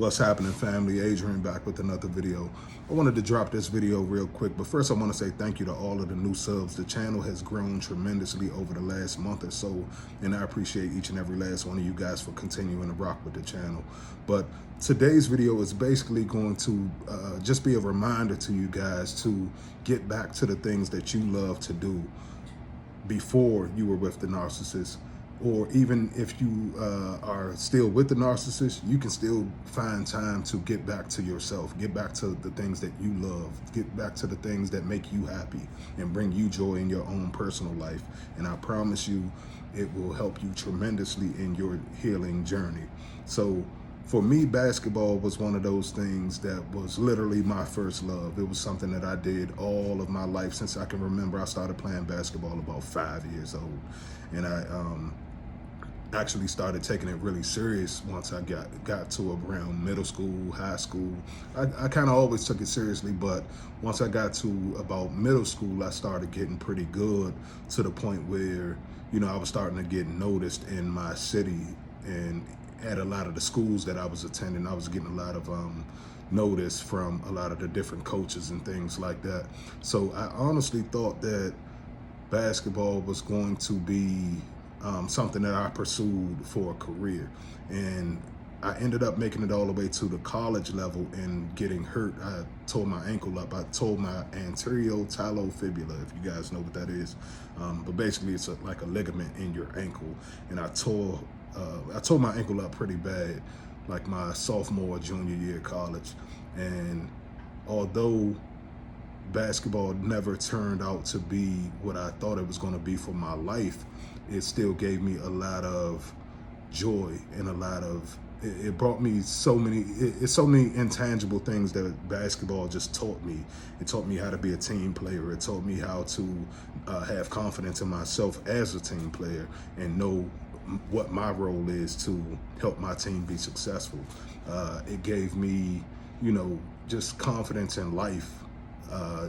What's happening, family? Adrian back with another video. I wanted to drop this video real quick, but first I want to say thank you to all of the new subs. The channel has grown tremendously over the last month or so, and I appreciate each and every last one of you guys for continuing to rock with the channel. But today's video is basically going to just be a reminder to you guys to get back to the things that you love to do before you were with the narcissist. Or even if you are still with the narcissist, you can still find time to get back to yourself, get back to the things that you love, get back to the things that make you happy and bring you joy in your own personal life. And I promise you, it will help you tremendously in your healing journey. So for me, basketball was one of those things that was literally my first love. It was something that I did all of my life since I can remember. I started playing basketball about 5 years old. And I actually started taking it really serious once I got to around middle school, high school. I kind of always took it seriously, but once I got to about middle school, I started getting pretty good to the point where, you know, I was starting to get noticed in my city, and at a lot of the schools that I was attending, I was getting a lot of notice from a lot of the different coaches and things like that. So I honestly thought that basketball was going to be something that I pursued for a career. And I ended up making it all the way to the college level and getting hurt. I tore my ankle up. I tore my anterior talofibula, if you guys know what that is. But basically it's like a ligament in your ankle. And I tore my ankle up pretty bad, like my sophomore, junior year of college. And although basketball never turned out to be what I thought it was going to be for my life, it still gave me a lot of joy and it brought me so many intangible things that basketball just taught me. It taught me how to be a team player. It taught me how to have confidence in myself as a team player and know what my role is to help my team be successful. It gave me, you know, just confidence in life.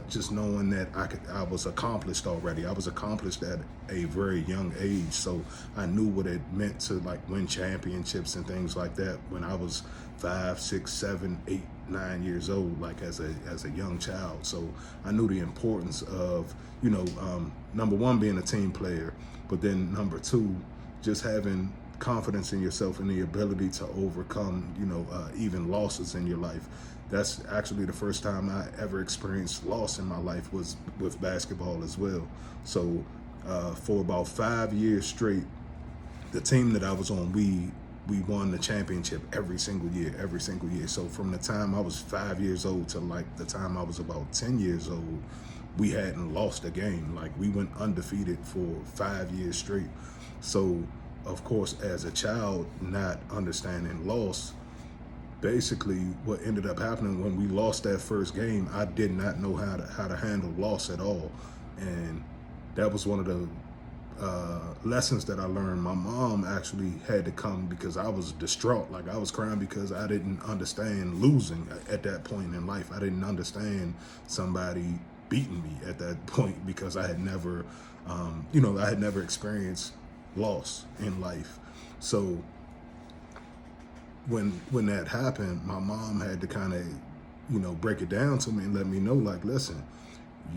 Just knowing that I was accomplished already. I was accomplished at a very young age, so I knew what it meant to like win championships and things like that when I was 5, 6, 7, 8, 9 years old, like as a young child. So I knew the importance of, you know, number one, being a team player, but then number two, just having confidence in yourself and the ability to overcome, you know, even losses in your life. That's actually the first time I ever experienced loss in my life was with basketball as well. So for about 5 years straight, the team that I was on, we won the championship every single year. So from the time I was 5 years old to like the time I was about 10 years old, we hadn't lost a game. Like we went undefeated for 5 years straight. So of course, as a child, not understanding loss, basically what ended up happening when we lost that first game, I did not know how to handle loss at all. And that was one of the lessons that I learned. My mom actually had to come because I was distraught. Like I was crying because I didn't understand losing at that point in life. I didn't understand somebody beating me at that point because I had never, you know, I had never experienced loss in life. So when that happened, my mom had to kind of, you know, break it down to me and let me know, like, listen,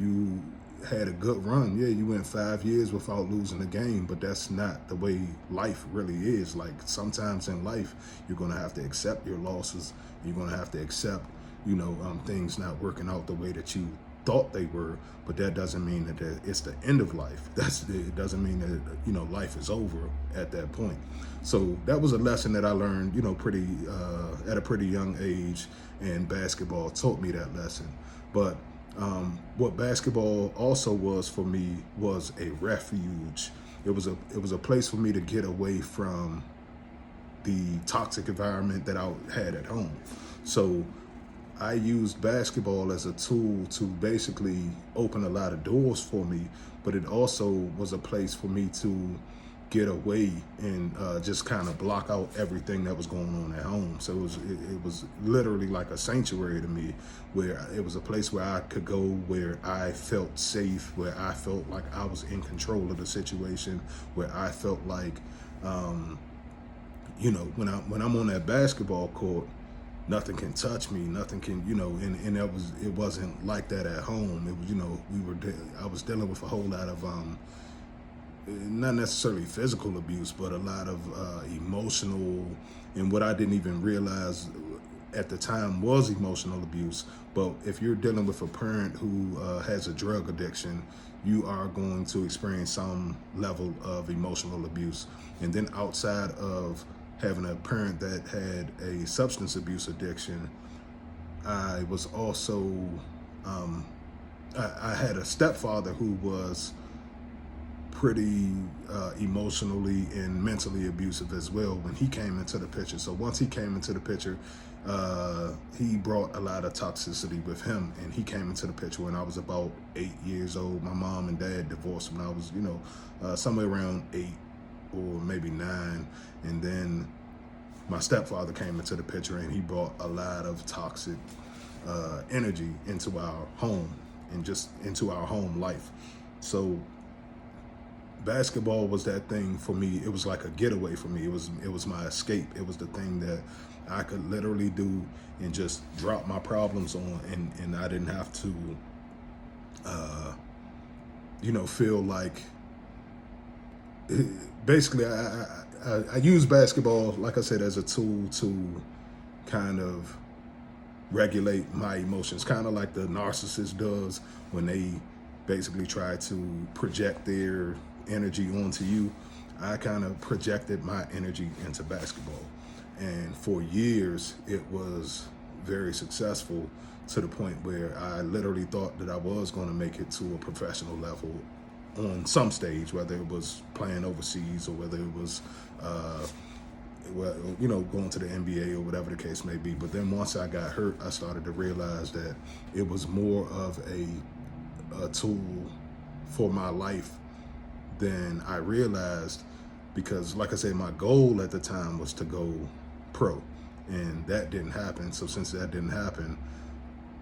you had a good run. Yeah, you went 5 years without losing a game, but that's not the way life really is. Like sometimes in life, you're gonna have to accept your losses. You're gonna have to accept, you know, things not working out the way that you thought they were, but that doesn't mean that it's the end of life. It doesn't mean that, you know, life is over at that point. So that was a lesson that I learned, you know, pretty at a pretty young age, and basketball taught me that lesson. But what basketball also was for me was a refuge. It was a place for me to get away from the toxic environment that I had at home. So I used basketball as a tool to basically open a lot of doors for me, but it also was a place for me to get away and just kind of block out everything that was going on at home. So it was literally like a sanctuary to me, where it was a place where I could go, where I felt safe, where I felt like I was in control of the situation, where I felt like, you know, when I'm on that basketball court, nothing can touch me, nothing can, and it wasn't like that at home. It was, I was dealing with a whole lot of, not necessarily physical abuse, but a lot of emotional, and what I didn't even realize at the time was emotional abuse. But if you're dealing with a parent who has a drug addiction, you are going to experience some level of emotional abuse. And then outside of having a parent that had a substance abuse addiction, I was also, I had a stepfather who was pretty emotionally and mentally abusive as well when he came into the picture. So once he came into the picture, he brought a lot of toxicity with him, and he came into the picture when I was about 8 years old. My mom and dad divorced when I was, somewhere around 8 or maybe 9. And then my stepfather came into the picture, and he brought a lot of toxic energy into our home and just into our home life. So basketball was that thing for me. It was like a getaway for me. It was my escape. It was the thing that I could literally do and just drop my problems on, and I didn't have to, feel like. Basically, I use basketball, like I said, as a tool to kind of regulate my emotions, kind of like the narcissist does when they basically try to project their energy onto you. I kind of projected my energy into basketball, and for years it was very successful, to the point where I literally thought that I was going to make it to a professional level on some stage, whether it was playing overseas or whether it was going to the NBA or whatever the case may be. But then once I got hurt, I started to realize that it was more of a tool for my life than I realized, because like I said, my goal at the time was to go pro, and that didn't happen. So since that didn't happen,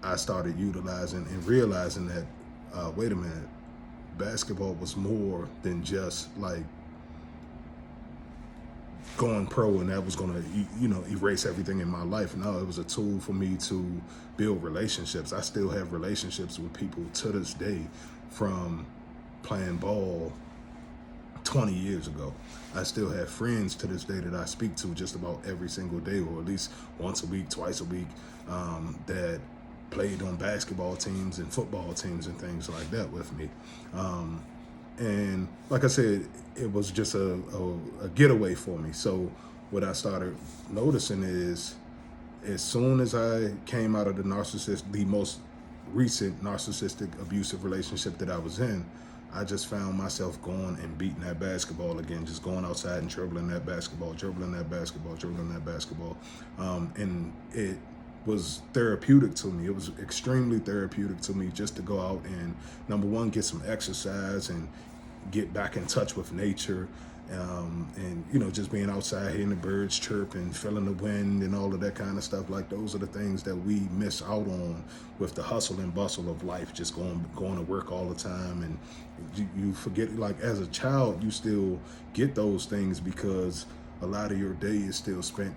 I started utilizing and realizing that, wait a minute, basketball was more than just like going pro, and that was going to, erase everything in my life. No, it was a tool for me to build relationships. I still have relationships with people to this day from playing ball 20 years ago. I still have friends to this day that I speak to just about every single day, or at least once a week, twice a week, that played on basketball teams and football teams and things like that with me. And like I said, it was just a getaway for me. So what I started noticing is, as soon as I came out of the most recent narcissistic abusive relationship that I was in, I just found myself going and beating that basketball again, just going outside and dribbling that basketball. And it was therapeutic to me. It was extremely therapeutic to me just to go out and, number one, get some exercise and get back in touch with nature, and just being outside, hearing the birds chirp and feeling the wind and all of that kind of stuff. Like, those are the things that we miss out on with the hustle and bustle of life, just going to work all the time. And you forget, like, as a child, you still get those things because a lot of your day is still spent,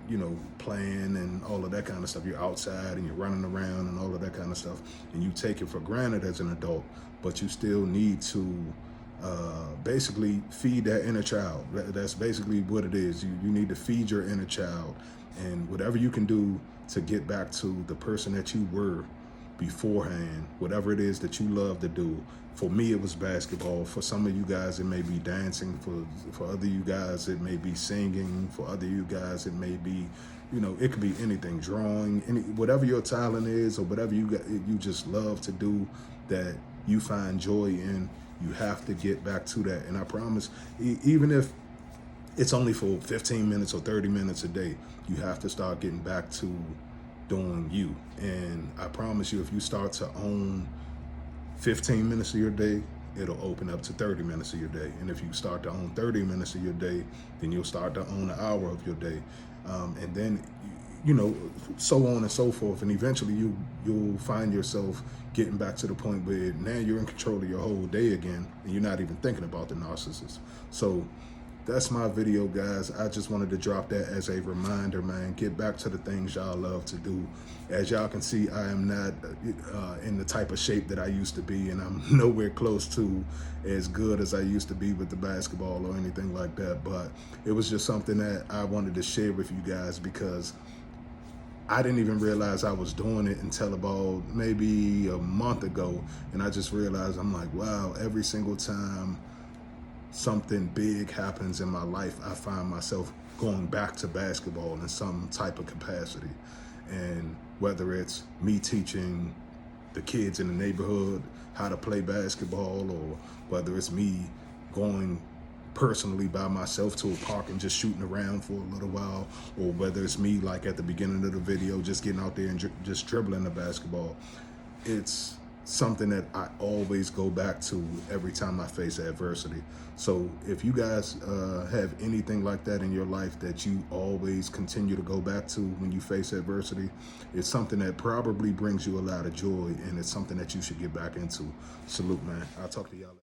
playing and all of that kind of stuff. You're outside and you're running around and all of that kind of stuff, and you take it for granted as an adult, but you still need to basically feed that inner child. That's basically what it is. You need to feed your inner child, and whatever you can do to get back to the person that you were beforehand, whatever it is that you love to do. For me, it was basketball. For some of you guys, it may be dancing. For other you guys, it may be singing. For other you guys, it may be, it could be anything, drawing, whatever your talent is, or whatever you just love to do that you find joy in. You have to get back to that. And I promise, even if it's only for 15 minutes or 30 minutes a day, you have to start getting back to doing you. And I promise you, if you start to own 15 minutes of your day, it'll open up to 30 minutes of your day. And if you start to own 30 minutes of your day, then you'll start to own an hour of your day. And then, so on and so forth. And eventually you'll find yourself getting back to the point where now you're in control of your whole day again, and you're not even thinking about the narcissist. So that's my video, guys. I just wanted to drop that as a reminder, man. Get back to the things y'all love to do. As y'all can see, I am not in the type of shape that I used to be, and I'm nowhere close to as good as I used to be with the basketball or anything like that. But it was just something that I wanted to share with you guys, because I didn't even realize I was doing it until about maybe a month ago. And I just realized, I'm like, wow, every single time something big happens in my life, I find myself going back to basketball in some type of capacity. And whether it's me teaching the kids in the neighborhood how to play basketball, or whether it's me going personally by myself to a park and just shooting around for a little while, or whether it's me, like at the beginning of the video, just getting out there and just dribbling the basketball. It's something that I always go back to every time I face adversity. So if you guys have anything like that in your life that you always continue to go back to when you face adversity, it's something that probably brings you a lot of joy, and it's something that you should get back into. Salute, man. I'll talk to y'all later.